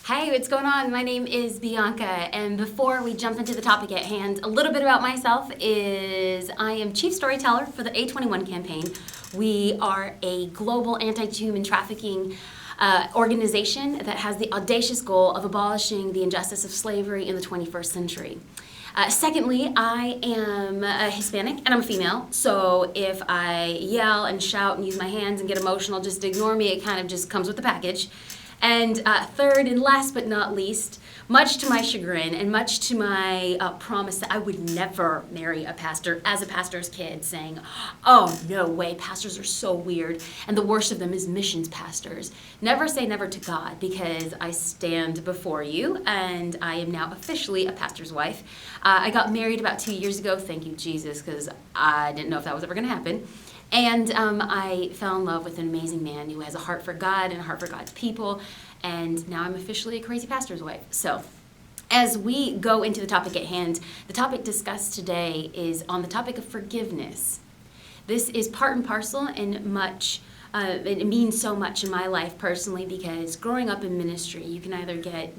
Hey, what's going on? My name is Bianca, and before we jump into the topic at hand, a little bit about myself is I am Chief Storyteller for the A21 campaign. We are a global anti-human trafficking organization that has the audacious goal of abolishing the injustice of slavery in the 21st century. Secondly, I am Hispanic and I'm a female, so if I yell and shout and use my hands and get emotional, just ignore me. It kind of just comes with the package. And third and last but not least, much to my chagrin and much to my promise that I would never marry a pastor as a pastor's kid, saying, oh, no way, pastors are so weird, and the worst of them is missions pastors. Never say never to God, because I stand before you, and I am now officially a pastor's wife. I got married about 2 years ago, thank you, Jesus, because I didn't know if that was ever going to happen. And I fell in love with an amazing man who has a heart for God and a heart for God's people. And now I'm officially a crazy pastor's wife. So as we go into the topic at hand, the topic discussed today is on the topic of forgiveness. This is part and parcel and much. It means so much in my life personally, because growing up in ministry, you can either get,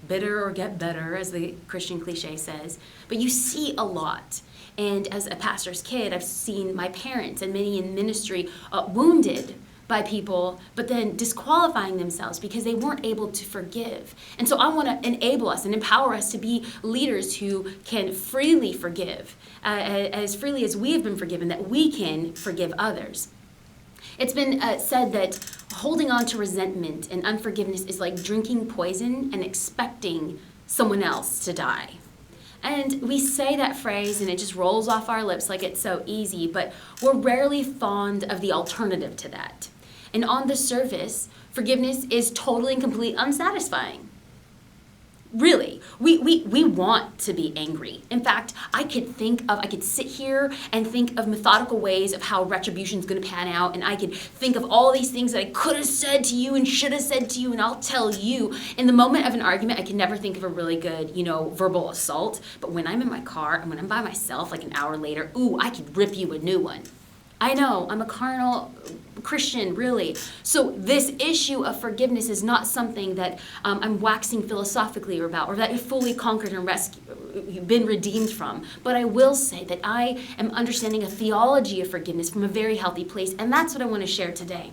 bitter or get better, as the Christian cliche says. But you see a lot. And as a pastor's kid, I've seen my parents and many in ministry wounded by people, but then disqualifying themselves because they weren't able to forgive. And so I want to enable us and empower us to be leaders who can freely forgive, as freely as we have been forgiven, that we can forgive others. It's been said that holding on to resentment and unforgiveness is like drinking poison and expecting someone else to die. And we say that phrase and it just rolls off our lips like it's so easy, but we're rarely fond of the alternative to that. And on the surface, forgiveness is totally and completely unsatisfying. Really, we want to be angry. In fact, I could sit here and think of methodical ways of how retribution is going to pan out, and I could think of all these things that I could have said to you and should have said to you, and I'll tell you, in the moment of an argument, I can never think of a really good, verbal assault, but when I'm in my car and when I'm by myself, like an hour later, I could rip you a new one. I know, I'm a carnal Christian, really. So this issue of forgiveness is not something that I'm waxing philosophically about, or that you've fully conquered and been redeemed from. But I will say that I am understanding a theology of forgiveness from a very healthy place, and that's what I want to share today.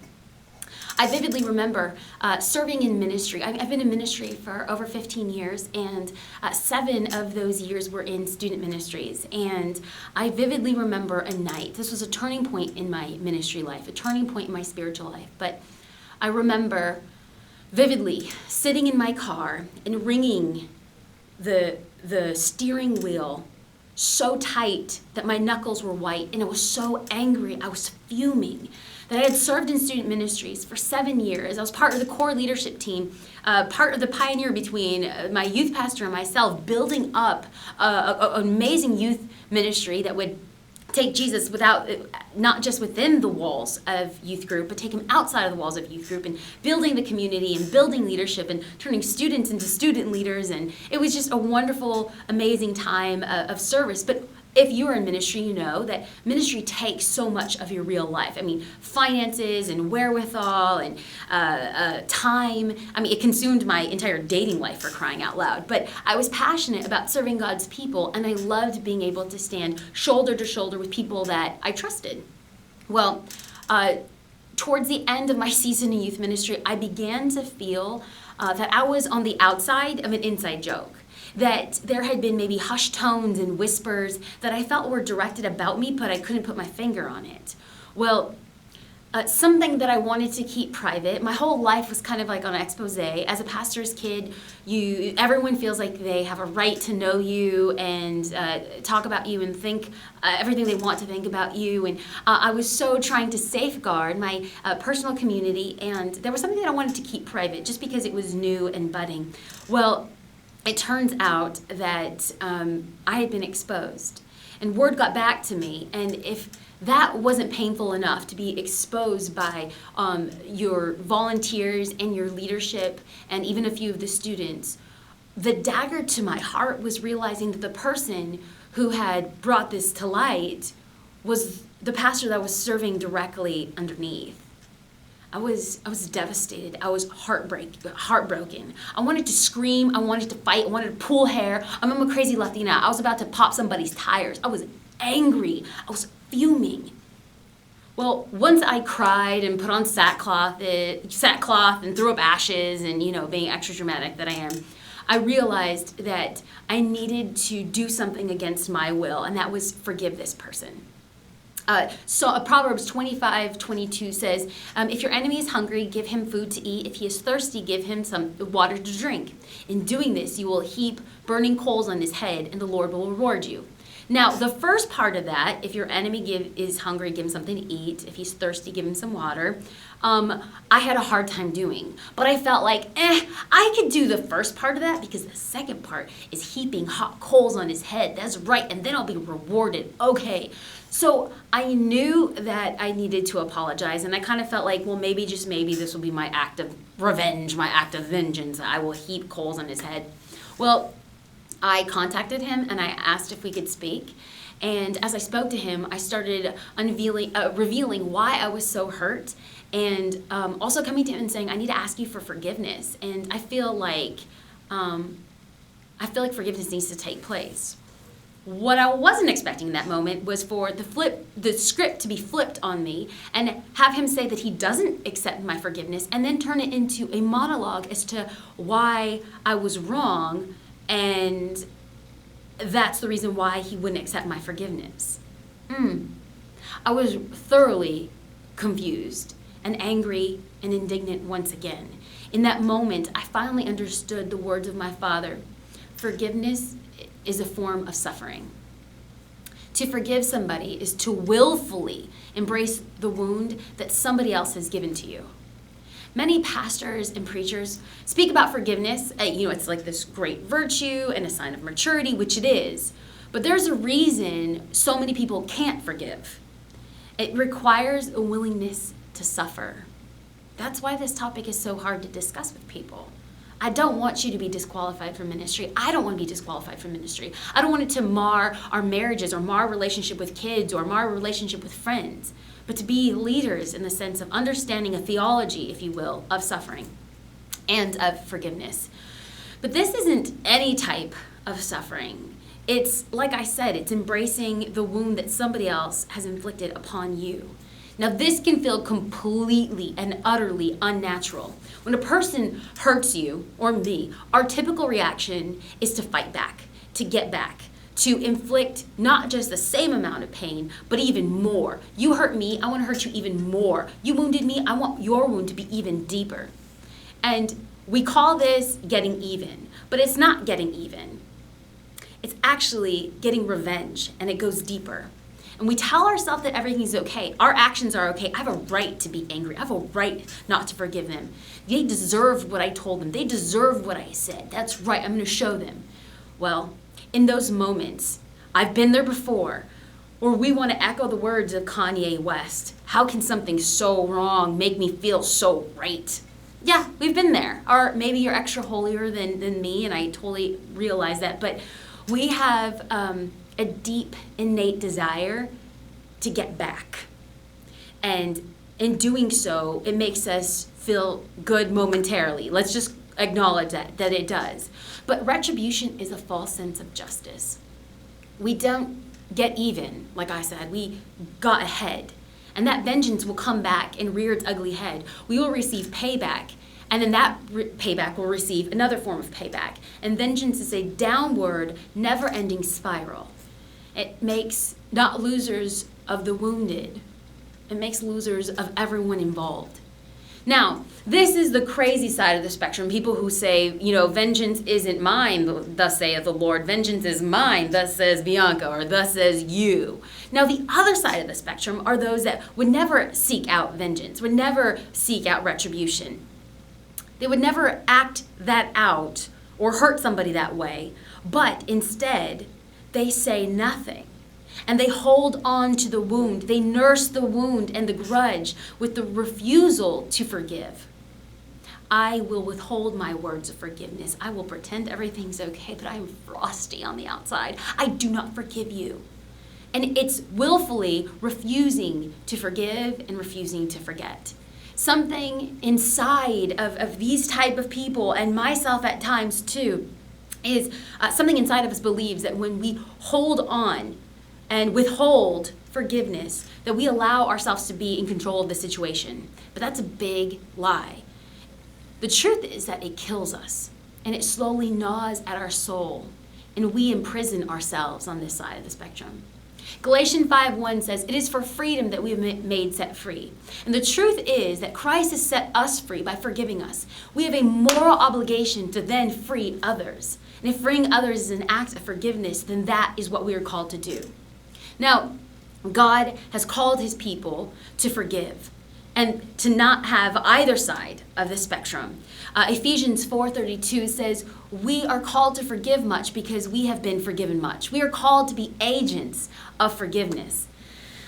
I vividly remember serving in ministry. I've been in ministry for over 15 years, and 7 of those years were in student ministries. And I vividly remember a night. This was a turning point in my ministry life, a turning point in my spiritual life. But I remember vividly sitting in my car and wringing the steering wheel so tight that my knuckles were white, and I was so angry. I was fuming. That I had served in student ministries for 7 years. I was part of the core leadership team, part of the pioneer between my youth pastor and myself, building up an amazing youth ministry that would take Jesus not just within the walls of youth group, but take him outside of the walls of youth group, and building the community and building leadership and turning students into student leaders. And it was just a wonderful, amazing time of service. But if you are in ministry, you know that ministry takes so much of your real life. I mean, finances and wherewithal and time. I mean, it consumed my entire dating life, for crying out loud. But I was passionate about serving God's people, and I loved being able to stand shoulder to shoulder with people that I trusted. Well, towards the end of my season in youth ministry, I began to feel that I was on the outside of an inside joke. That there had been maybe hushed tones and whispers that I felt were directed about me, but I couldn't put my finger on it. Well, something that I wanted to keep private. My whole life was kind of like on an expose. As a pastor's kid, everyone feels like they have a right to know you and talk about you and think everything they want to think about you. And I was so trying to safeguard my personal community, and there was something that I wanted to keep private just because it was new and budding. Well, it turns out that I had been exposed, and word got back to me. And if that wasn't painful enough to be exposed by your volunteers and your leadership and even a few of the students, the dagger to my heart was realizing that the person who had brought this to light was the pastor that was serving directly underneath. I was devastated. I was heartbroken. I wanted to scream. I wanted to fight. I wanted to pull hair. I'm a crazy Latina. I was about to pop somebody's tires. I was angry. I was fuming. Well, once I cried and put on sackcloth and threw up ashes and, being extra dramatic that I am, I realized that I needed to do something against my will, and that was forgive this person. So Proverbs 25:22 says, if your enemy is hungry, give him food to eat. If he is thirsty, give him some water to drink. In doing this, you will heap burning coals on his head, and the Lord will reward you. Now, the first part of that, if your enemy is hungry, give him something to eat. If he's thirsty, give him some water. I had a hard time doing. But I felt like, I could do the first part of that because the second part is heaping hot coals on his head. That's right, and then I'll be rewarded. Okay. So I knew that I needed to apologize, and I kind of felt like, well, maybe, just maybe, this will be my act of revenge, my act of vengeance. I will heap coals on his head. Well, I contacted him and I asked if we could speak. And as I spoke to him, I started revealing why I was so hurt, and also coming to him and saying, I need to ask you for forgiveness. And I feel like forgiveness needs to take place. What I wasn't expecting in that moment was for the script to be flipped on me and have him say that he doesn't accept my forgiveness, and then turn it into a monologue as to why I was wrong, and that's the reason why he wouldn't accept my forgiveness. I was thoroughly confused and angry and indignant once again. In that moment, I finally understood the words of my father. Forgiveness is a form of suffering. To forgive somebody is to willfully embrace the wound that somebody else has given to you. Many pastors and preachers speak about forgiveness. It's like this great virtue and a sign of maturity, which it is. But there's a reason so many people can't forgive. It requires a willingness to suffer. That's why this topic is so hard to discuss with people. I don't want you to be disqualified from ministry. I don't want to be disqualified from ministry. I don't want it to mar our marriages or mar our relationship with kids or mar our relationship with friends, but to be leaders in the sense of understanding a theology, if you will, of suffering and of forgiveness. But this isn't any type of suffering. It's, like I said, it's embracing the wound that somebody else has inflicted upon you. Now, this can feel completely and utterly unnatural. When a person hurts you or me, our typical reaction is to fight back, to get back, to inflict not just the same amount of pain, but even more. You hurt me, I want to hurt you even more. You wounded me, I want your wound to be even deeper. And we call this getting even, but it's not getting even. It's actually getting revenge, and it goes deeper. And we tell ourselves that everything's okay. Our actions are okay. I have a right to be angry. I have a right not to forgive them. They deserve what I told them. They deserve what I said. That's right. I'm going to show them. Well, in those moments, I've been there before, where we want to echo the words of Kanye West. How can something so wrong make me feel so right? Yeah, we've been there. Or maybe you're extra holier than me, and I totally realize that. But we have a deep, innate desire to get back. And in doing so, it makes us feel good momentarily. Let's just acknowledge that it does. But retribution is a false sense of justice. We don't get even, like I said. We got ahead. And that vengeance will come back and rear its ugly head. We will receive payback. And then that payback will receive another form of payback. And vengeance is a downward, never-ending spiral. It makes not losers of the wounded. It makes losers of everyone involved. Now, this is the crazy side of the spectrum. People who say, vengeance isn't mine, thus saith the Lord. Vengeance is mine, thus says Bianca, or thus says you. Now, the other side of the spectrum are those that would never seek out vengeance, would never seek out retribution. They would never act that out or hurt somebody that way, but instead, they say nothing. And they hold on to the wound. They nurse the wound and the grudge with the refusal to forgive. I will withhold my words of forgiveness. I will pretend everything's okay, but I am frosty on the outside. I do not forgive you. And it's willfully refusing to forgive and refusing to forget. Something inside of these type of people, and myself at times too, is something inside of us believes that when we hold on and withhold forgiveness, that we allow ourselves to be in control of the situation. But that's a big lie. The truth is that it kills us, and it slowly gnaws at our soul, and we imprison ourselves on this side of the spectrum. Galatians 5:1 says, "It is for freedom that we have made set free." And the truth is that Christ has set us free by forgiving us. We have a moral obligation to then free others. And if freeing others is an act of forgiveness, then that is what we are called to do. Now, God has called his people to forgive and to not have either side of the spectrum. Ephesians 4:32 says, "We are called to forgive much because we have been forgiven much." We are called to be agents of forgiveness.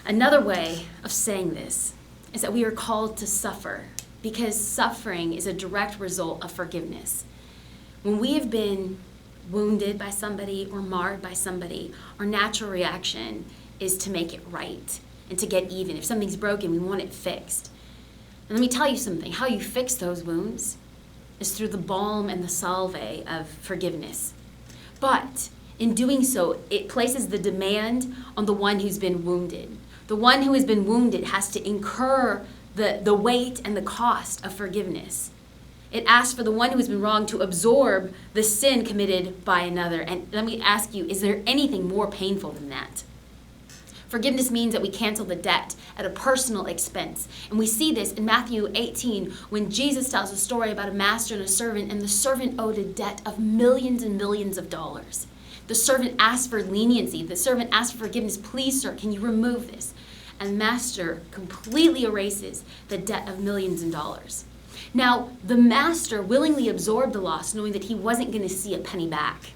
Another way of saying this is that we are called to suffer because suffering is a direct result of forgiveness. When we have been wounded by somebody or marred by somebody, our natural reaction is to make it right and to get even. If something's broken, we want it fixed. And let me tell you something. How you fix those wounds is through the balm and the salve of forgiveness. But in doing so, it places the demand on the one who's been wounded. The one who has been wounded has to incur the weight and the cost of forgiveness. It asks for the one who has been wronged to absorb the sin committed by another. And let me ask you, is there anything more painful than that? Forgiveness means that we cancel the debt at a personal expense. And we see this in Matthew 18 when Jesus tells a story about a master and a servant, and the servant owed a debt of millions and millions of dollars. The servant asked for leniency. The servant asked for forgiveness. "Please, sir, can you remove this?" And master completely erases the debt of millions of dollars. Now, the master willingly absorbed the loss, knowing that he wasn't going to see a penny back.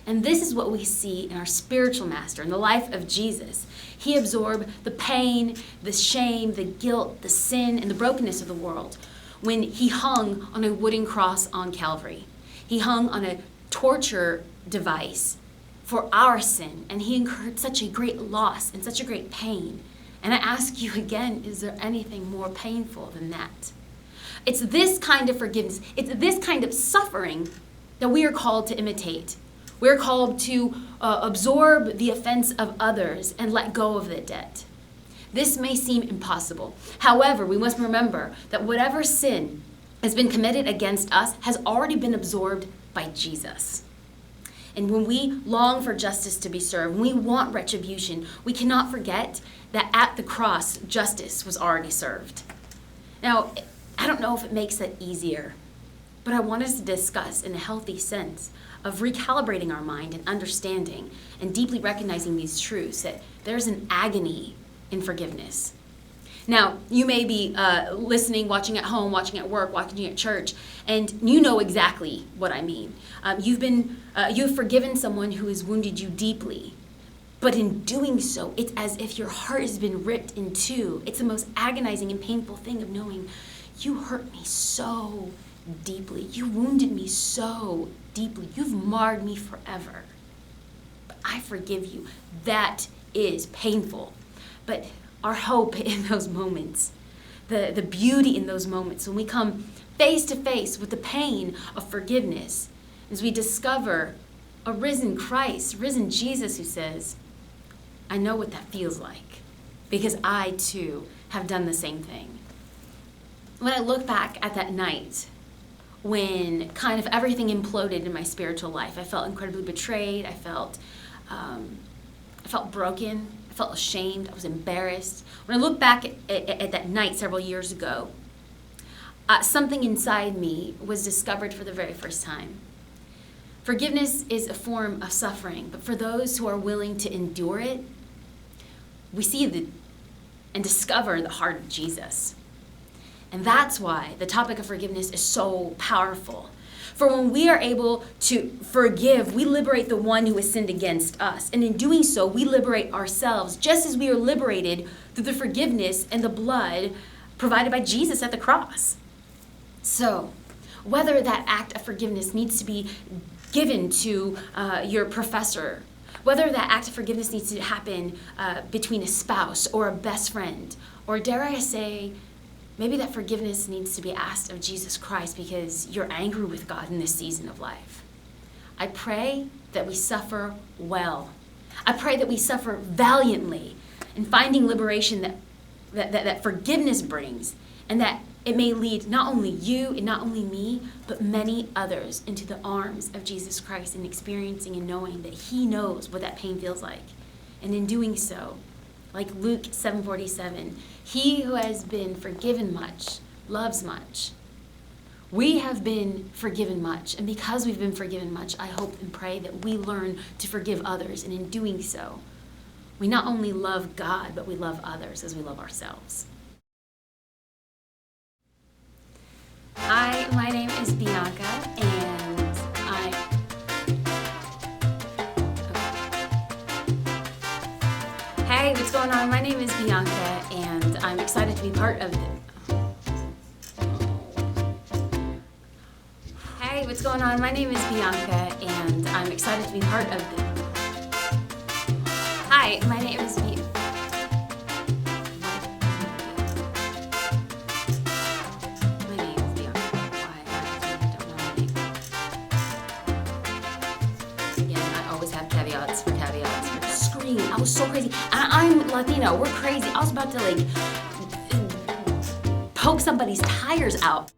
And this is what we see in our spiritual master, in the life of Jesus. He absorbed the pain, the shame, the guilt, the sin, and the brokenness of the world when he hung on a wooden cross on Calvary. He hung on a torture device for our sin, and he incurred such a great loss and such a great pain. And I ask you again, is there anything more painful than that? It's this kind of forgiveness, it's this kind of suffering that we are called to imitate. We're called to absorb the offense of others and let go of the debt. This may seem impossible. However, we must remember that whatever sin has been committed against us has already been absorbed by Jesus. And when we long for justice to be served, when we want retribution, we cannot forget that at the cross, justice was already served. Now, I don't know if it makes it easier, but I want us to discuss in a healthy sense of recalibrating our mind and understanding and deeply recognizing these truths, that there's an agony in forgiveness. Now, you may be listening, watching at home, watching at work, watching at church, and you know exactly what I mean. You've forgiven someone who has wounded you deeply, but in doing so, it's as if your heart has been ripped in two. It's the most agonizing and painful thing of knowing you hurt me so deeply. You wounded me so deeply. You've marred me forever. But I forgive you. That is painful. But our hope in those moments, the beauty in those moments, when we come face to face with the pain of forgiveness, as we discover a risen Christ, risen Jesus who says, "I know what that feels like because I too have done the same thing." When I look back at that night, when kind of everything imploded in my spiritual life, I felt incredibly betrayed. I felt broken. I felt ashamed. I was embarrassed. When I look back at that night several years ago, something inside me was discovered for the very first time. Forgiveness is a form of suffering, but for those who are willing to endure it, we see and discover the heart of Jesus. And that's why the topic of forgiveness is so powerful. For when we are able to forgive, we liberate the one who has sinned against us. And in doing so, we liberate ourselves, just as we are liberated through the forgiveness and the blood provided by Jesus at the cross. So, whether that act of forgiveness needs to be given to your professor, whether that act of forgiveness needs to happen between a spouse or a best friend, or dare I say, Maybe that forgiveness needs to be asked of Jesus Christ because you're angry with God in this season of life. I pray that we suffer well. I pray that we suffer valiantly in finding liberation that forgiveness brings, and that it may lead not only you and not only me, but many others into the arms of Jesus Christ and experiencing and knowing that he knows what that pain feels like. And in doing so, like Luke 7:47, he who has been forgiven much loves much. We have been forgiven much, and because we've been forgiven much, I hope and pray that we learn to forgive others, and in doing so, we not only love God, but we love others as we love ourselves. Hi, my name is Bianca, and Hey, what's going on? My name is Bianca, and I'm excited to be part of Hey, what's going on? My name is Bianca, and I'm excited to be part of Hi, my name is Bianca. My name is Bianca. Why? I don't know my name. Again, I always have caveats for scream. I was so crazy. I'm Latino. We're crazy. I was about to poke somebody's tires out.